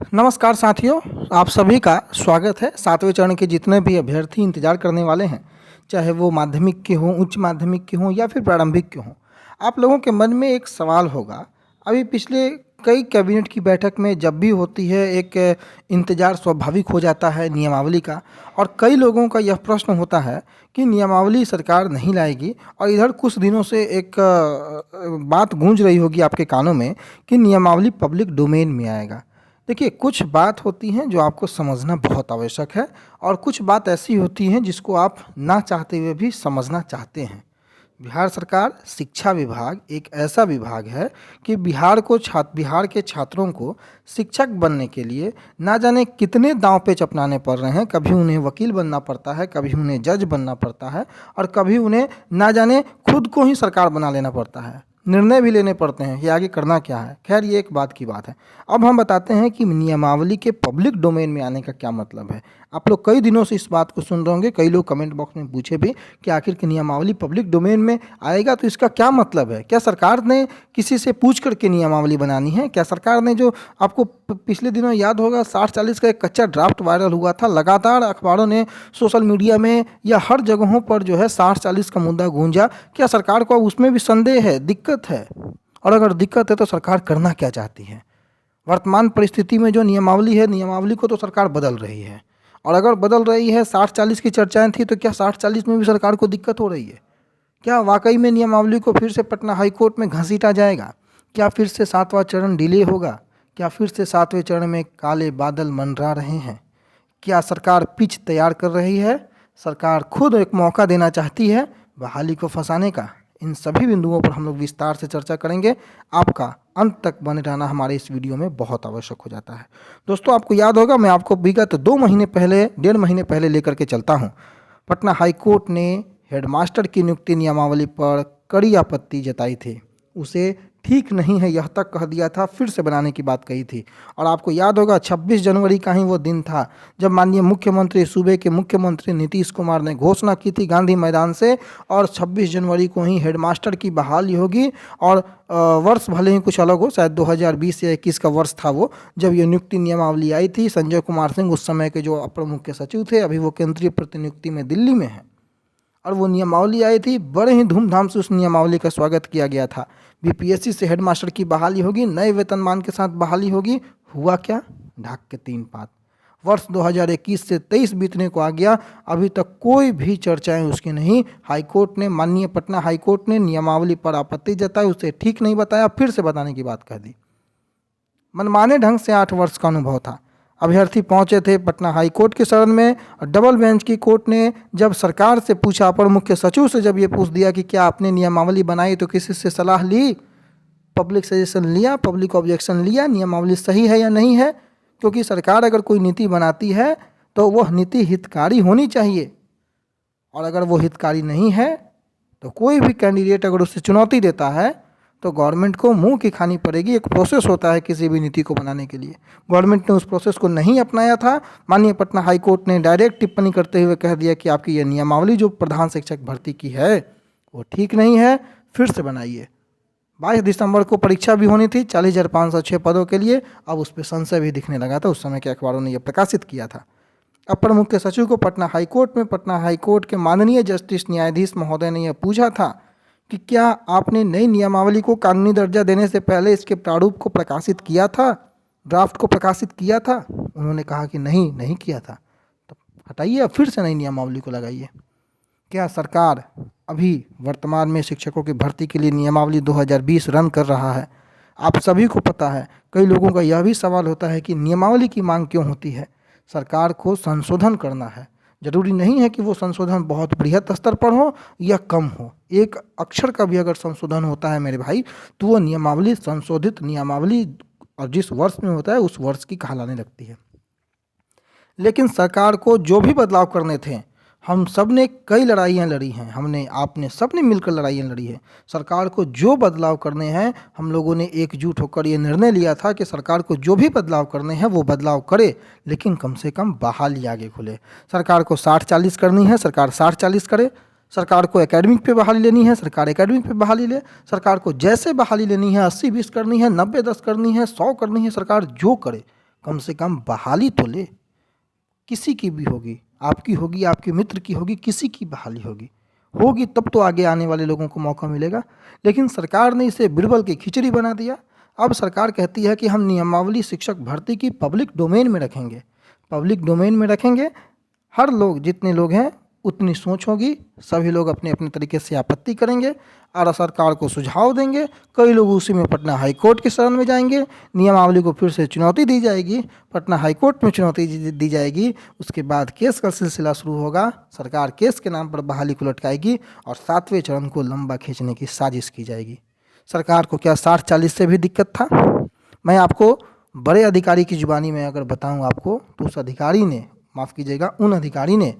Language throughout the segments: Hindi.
नमस्कार साथियों, आप सभी का स्वागत है। 7वें चरण के जितने भी अभ्यर्थी इंतज़ार करने वाले हैं, चाहे वो माध्यमिक के हों, उच्च माध्यमिक के हों या फिर प्रारंभिक के हों, आप लोगों के मन में एक सवाल होगा। अभी पिछले कई कैबिनेट की बैठक में जब भी होती है, एक इंतज़ार स्वाभाविक हो जाता है नियमावली का, और कई लोगों का यह प्रश्न होता है कि नियमावली सरकार नहीं लाएगी। और इधर कुछ दिनों से एक बात गूंज रही होगी आपके कानों में कि नियमावली पब्लिक डोमेन में आएगा। देखिए, कुछ बात होती हैं जो आपको समझना बहुत आवश्यक है, और कुछ बात ऐसी होती हैं जिसको आप ना चाहते हुए भी समझना चाहते हैं। बिहार सरकार शिक्षा विभाग एक ऐसा विभाग है कि बिहार के छात्रों को शिक्षक बनने के लिए ना जाने कितने दांव पेच अपनाने पड़ रहे हैं। कभी उन्हें वकील बनना पड़ता है, कभी उन्हें जज बनना पड़ता है, और कभी उन्हें ना जाने खुद को ही सरकार बना लेना पड़ता है। निर्णय भी लेने पड़ते हैं कि आगे करना क्या है। खैर, ये एक बात की बात है। अब हम बताते हैं कि नियमावली के पब्लिक डोमेन में आने का क्या मतलब है। आप लोग कई दिनों से इस बात को सुन रहे होंगे, कई लोग कमेंट बॉक्स में पूछे भी कि आखिर की नियमावली पब्लिक डोमेन में आएगा तो इसका क्या मतलब है। क्या सरकार ने किसी से पूछ करके नियमावली बनानी है? क्या सरकार ने, जो आपको पिछले दिनों याद होगा, 60-40 का एक कच्चा ड्राफ्ट वायरल हुआ था, लगातार अखबारों ने, सोशल मीडिया में या हर जगहों पर जो है 60-40 का मुद्दा गूंजा। क्या सरकार को उसमें भी संदेह है, दिक्कत है? और अगर दिक्कत है तो सरकार करना क्या चाहती है? वर्तमान परिस्थिति में जो नियमावली है, नियमावली को तो सरकार बदल रही है। और अगर बदल रही है, 60-40 की चर्चाएं थी, तो क्या 60-40 में भी सरकार को दिक्कत हो रही है? क्या वाकई में नियमावली को फिर से पटना हाई कोर्ट में घसीटा जाएगा? क्या फिर से 7वां चरण डिले होगा? क्या फिर से 7वें चरण में काले बादल मंडरा रहे हैं? क्या सरकार पिच तैयार कर रही है? सरकार खुद एक मौका देना चाहती है बहाली को फंसाने का? इन सभी बिंदुओं पर हम लोग विस्तार से चर्चा करेंगे। आपका अंत तक बने रहना हमारे इस वीडियो में बहुत आवश्यक हो जाता है। दोस्तों, आपको याद होगा, मैं आपको विगत 2 महीने पहले, 1.5 महीने पहले लेकर के चलता हूँ। पटना हाई कोर्ट ने हेडमास्टर की नियुक्ति नियमावली पर कड़ी आपत्ति जताई थी। उसे ठीक नहीं है यह तक कह दिया था, फिर से बनाने की बात कही थी। और आपको याद होगा, 26 जनवरी का ही वो दिन था जब माननीय मुख्यमंत्री, सूबे के मुख्यमंत्री नीतीश कुमार ने घोषणा की थी गांधी मैदान से, और 26 जनवरी को ही हेडमास्टर की बहाली होगी। और वर्ष भले ही कुछ अलग हो, शायद 2020 या 21 का वर्ष था वो, जब ये नियुक्ति नियमावली आई थी। संजय कुमार सिंह उस समय के जो अपर मुख्य सचिव थे, अभी वो केंद्रीय प्रतिनियुक्ति में दिल्ली में है। और वो नियमावली आई थी, बड़े ही धूमधाम से उस नियमावली का स्वागत किया गया था। बीपीएससी से हेडमास्टर की बहाली होगी, नए वेतनमान के साथ बहाली होगी। हुआ क्या? ढाक के 3 पात। वर्ष 2021 से 23 बीतने को आ गया, अभी तक कोई भी चर्चाएं उसकी नहीं। हाईकोर्ट ने, माननीय पटना हाईकोर्ट ने नियमावली पर आपत्ति जताई, उसे ठीक नहीं बताया, फिर से बताने की बात कह दी। मनमाने ढंग से 8 वर्ष का अनुभव था। अभ्यर्थी पहुंचे थे पटना हाई कोर्ट के शरण में, और डबल बेंच की कोर्ट ने जब सरकार से पूछा, अपर मुख्य सचिव से जब ये पूछ दिया कि क्या आपने नियमावली बनाई, तो किसी से सलाह ली, पब्लिक सजेशन लिया, पब्लिक ऑब्जेक्शन लिया, नियमावली सही है या नहीं है? क्योंकि सरकार अगर कोई नीति बनाती है तो वह नीति हितकारी होनी चाहिए, और अगर वो हितकारी नहीं है तो कोई भी कैंडिडेट अगर उससे चुनौती देता है तो गवर्नमेंट को मुंह की खानी पड़ेगी। एक प्रोसेस होता है किसी भी नीति को बनाने के लिए। गवर्नमेंट ने उस प्रोसेस को नहीं अपनाया था। माननीय पटना हाई कोर्ट ने डायरेक्ट टिप्पणी करते हुए कह दिया कि आपकी ये नियमावली जो प्रधान शिक्षक भर्ती की है वो ठीक नहीं है, फिर से बनाइए। 22 दिसंबर को परीक्षा भी होनी थी 40,506 पदों के लिए। अब उस पर संशय भी दिखने लगा था, उस समय के अखबारों ने यह प्रकाशित किया था। अपर मुख्य सचिव को पटना हाई कोर्ट में पटना हाई कोर्ट के माननीय जस्टिस न्यायाधीश महोदय ने यह पूछा था कि क्या आपने नई नियमावली को कानूनी दर्जा देने से पहले इसके प्रारूप को प्रकाशित किया था, ड्राफ्ट को प्रकाशित किया था? उन्होंने कहा कि नहीं किया था। तो हटाइए, अब फिर से नई नियमावली को लगाइए। क्या सरकार अभी वर्तमान में शिक्षकों की भर्ती के लिए नियमावली 2020 रन कर रहा है? आप सभी को पता है। कई लोगों का यह भी सवाल होता है कि नियमावली की मांग क्यों होती है? सरकार को संशोधन करना है। जरूरी नहीं है कि वो संशोधन बहुत बृहत स्तर पर हो या कम हो। एक अक्षर का भी अगर संशोधन होता है मेरे भाई, तो वो नियमावली, संशोधित नियमावली, और जिस वर्ष में होता है उस वर्ष की कहलाने लगती है। लेकिन सरकार को जो भी बदलाव करने थे, हम सब ने कई लड़ाइयाँ लड़ी हैं, आपने सब ने मिलकर लड़ाइयाँ लड़ी है। सरकार को जो बदलाव करने हैं, हम लोगों ने एकजुट होकर ये निर्णय लिया था कि सरकार को जो भी बदलाव करने हैं वो बदलाव करे, लेकिन कम से कम बहाली आगे खुले। सरकार को 60-40 करनी है, सरकार 60-40 करे। सरकार को एकेडमिक पे बहाली लेनी है, सरकार एकेडमिक पे बहाली ले। सरकार को जैसे बहाली लेनी है, 80-20 करनी है, 90-10 करनी है, 100 करनी है, सरकार जो करे, कम से कम बहाली तो ले। किसी की भी होगी, आपकी होगी, आपके मित्र की होगी, किसी की बहाली होगी तब तो आगे आने वाले लोगों को मौका मिलेगा। लेकिन सरकार ने इसे बिरबल की खिचड़ी बना दिया। अब सरकार कहती है कि हम नियमावली शिक्षक भर्ती की पब्लिक डोमेन में रखेंगे। पब्लिक डोमेन में रखेंगे, हर लोग, जितने लोग हैं उतनी सोच होगी, सभी लोग अपने अपने तरीके से आपत्ति करेंगे और सरकार को सुझाव देंगे। कई लोग उसी में पटना हाई कोर्ट के शरण में जाएंगे, नियमावली को फिर से चुनौती दी जाएगी, पटना हाई कोर्ट में चुनौती दी जाएगी। उसके बाद केस का सिलसिला शुरू होगा, सरकार केस के नाम पर बहाली को लटकाएगी और 7वें चरण को लंबा खींचने की साजिश की जाएगी। सरकार को क्या 60-40 से भी दिक्कत था? मैं आपको बड़े अधिकारी की जुबानी में अगर बताऊं आपको, तो उस अधिकारी ने, माफ़ कीजिएगा, उन अधिकारी ने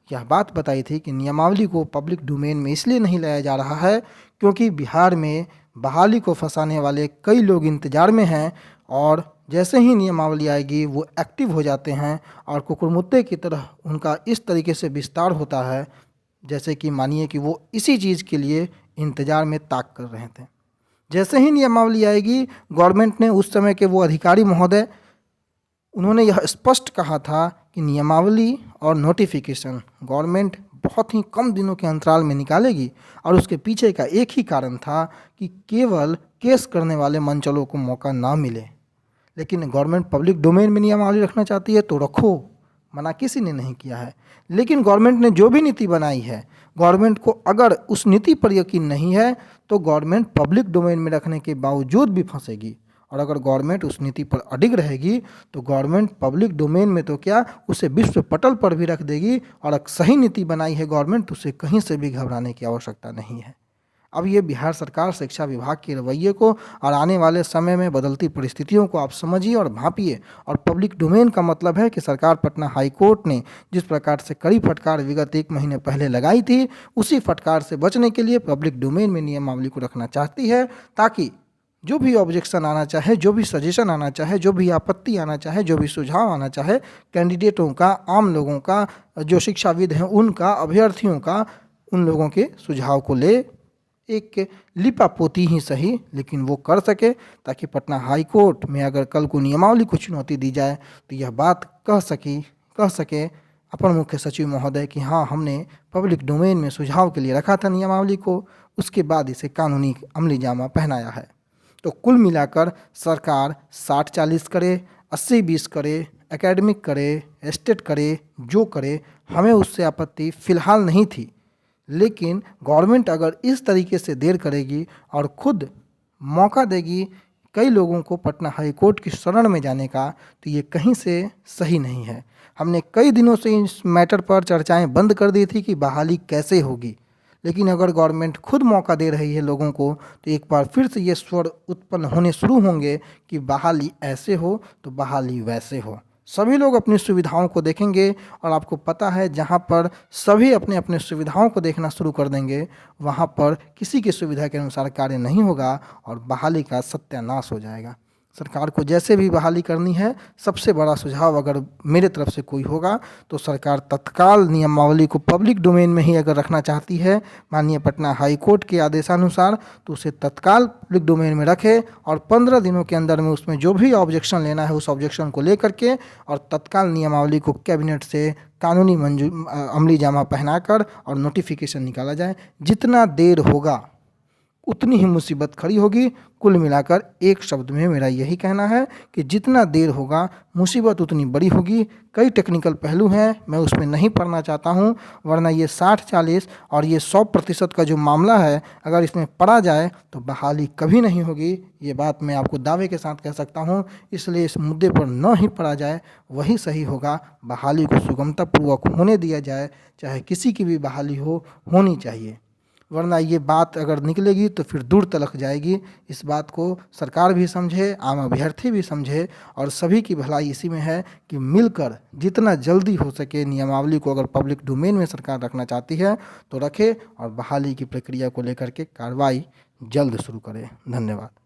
यह बात बताई थी कि नियमावली को पब्लिक डोमेन में इसलिए नहीं लाया जा रहा है क्योंकि बिहार में बहाली को फंसाने वाले कई लोग इंतजार में हैं और जैसे ही नियमावली आएगी वो एक्टिव हो जाते हैं और कुकुरमुत्ते की तरह उनका इस तरीके से विस्तार होता है जैसे कि मानिए कि वो इसी चीज़ के लिए इंतज़ार में ताक कर रहे थे। जैसे ही नियमावली आएगी, गवर्नमेंट ने, उस समय के वो अधिकारी महोदय, उन्होंने यह स्पष्ट कहा था कि नियमावली और नोटिफिकेशन गवर्नमेंट बहुत ही कम दिनों के अंतराल में निकालेगी और उसके पीछे का एक ही कारण था कि केवल केस करने वाले मंचलों को मौका ना मिले। लेकिन गवर्नमेंट पब्लिक डोमेन में नियमावली रखना चाहती है तो रखो, मना किसी ने नहीं किया है। लेकिन गवर्नमेंट ने जो भी नीति बनाई है, गवर्नमेंट को अगर उस नीति पर यकीन नहीं है तो गवर्नमेंट पब्लिक डोमेन में रखने के बावजूद भी फंसेगी। और अगर गवर्नमेंट उस नीति पर अडिग रहेगी तो गवर्नमेंट पब्लिक डोमेन में तो क्या, उसे विश्व पटल पर भी रख देगी। और अगर सही नीति बनाई है गवर्नमेंट तो उसे कहीं से भी घबराने की आवश्यकता नहीं है। अब ये बिहार सरकार शिक्षा विभाग के रवैये को और आने वाले समय में बदलती परिस्थितियों को आप समझिए और भांपिए। और पब्लिक डोमेन का मतलब है कि सरकार पटना हाई कोर्ट ने जिस प्रकार से कड़ी फटकार विगत 1 महीने पहले लगाई थी, उसी फटकार से बचने के लिए पब्लिक डोमेन में नियमावली को रखना चाहती है, ताकि जो भी ऑब्जेक्शन आना चाहे, जो भी सजेशन आना चाहे, जो भी आपत्ति आना चाहे, जो भी सुझाव आना चाहे, कैंडिडेटों का, आम लोगों का, जो शिक्षाविद हैं उनका, अभ्यर्थियों का, उन लोगों के सुझाव को ले एक लिपापोती ही सही लेकिन वो कर सके, ताकि पटना हाई कोर्ट में अगर कल को नियमावली को चुनौती दी जाए तो यह बात कह सके अपर मुख्य सचिव महोदय कि हाँ, हमने पब्लिक डोमेन में सुझाव के लिए रखा था नियमावली को, उसके बाद इसे कानूनी अमली जामा पहनाया है। तो कुल मिलाकर सरकार 60-40 करे, 80-20 करे, एकेडमिक करे, एस्टेट करे, जो करे, हमें उससे आपत्ति फ़िलहाल नहीं थी। लेकिन गवर्नमेंट अगर इस तरीके से देर करेगी और खुद मौका देगी कई लोगों को पटना हाई कोर्ट की शरण में जाने का, तो ये कहीं से सही नहीं है। हमने कई दिनों से इस मैटर पर चर्चाएं बंद कर दी थी कि बहाली कैसे होगी, लेकिन अगर गवर्नमेंट खुद मौका दे रही है लोगों को तो एक बार फिर से ये स्वर उत्पन्न होने शुरू होंगे कि बहाली ऐसे हो तो बहाली वैसे हो। सभी लोग अपनी सुविधाओं को देखेंगे और आपको पता है जहाँ पर सभी अपने अपने सुविधाओं को देखना शुरू कर देंगे वहाँ पर किसी की सुविधा के अनुसार कार्य नहीं होगा और बहाली का सत्यानाश हो जाएगा। सरकार को जैसे भी बहाली करनी है, सबसे बड़ा सुझाव अगर मेरे तरफ से कोई होगा तो सरकार तत्काल नियमावली को पब्लिक डोमेन में ही अगर रखना चाहती है माननीय पटना हाई कोर्ट के आदेशानुसार, तो उसे तत्काल पब्लिक डोमेन में रखे और 15 दिनों के अंदर में उसमें जो भी ऑब्जेक्शन लेना है उस ऑब्जेक्शन को लेकर के और तत्काल नियमावली को कैबिनेट से कानूनी अमली जामा पहनाकर और नोटिफिकेशन निकाला जाए। जितना देर होगा उतनी ही मुसीबत खड़ी होगी। कुल मिलाकर एक शब्द में मेरा यही कहना है कि जितना देर होगा मुसीबत उतनी बड़ी होगी। कई टेक्निकल पहलू हैं, मैं उसमें नहीं पढ़ना चाहता हूं, वरना ये 60-40 और ये 100% का जो मामला है, अगर इसमें पढ़ा जाए तो बहाली कभी नहीं होगी। ये बात मैं आपको दावे के साथ कह सकता हूं। इसलिए इस मुद्दे पर न ही पढ़ा जाए वही सही होगा। बहाली को सुगमतापूर्वक होने दिया जाए, चाहे किसी की भी बहाली होनी चाहिए, वरना ये बात अगर निकलेगी तो फिर दूर तलक जाएगी। इस बात को सरकार भी समझे, आम अभ्यर्थी भी समझे और सभी की भलाई इसी में है कि मिलकर जितना जल्दी हो सके नियमावली को अगर पब्लिक डोमेन में सरकार रखना चाहती है तो रखे और बहाली की प्रक्रिया को लेकर के कार्रवाई जल्द शुरू करे। धन्यवाद।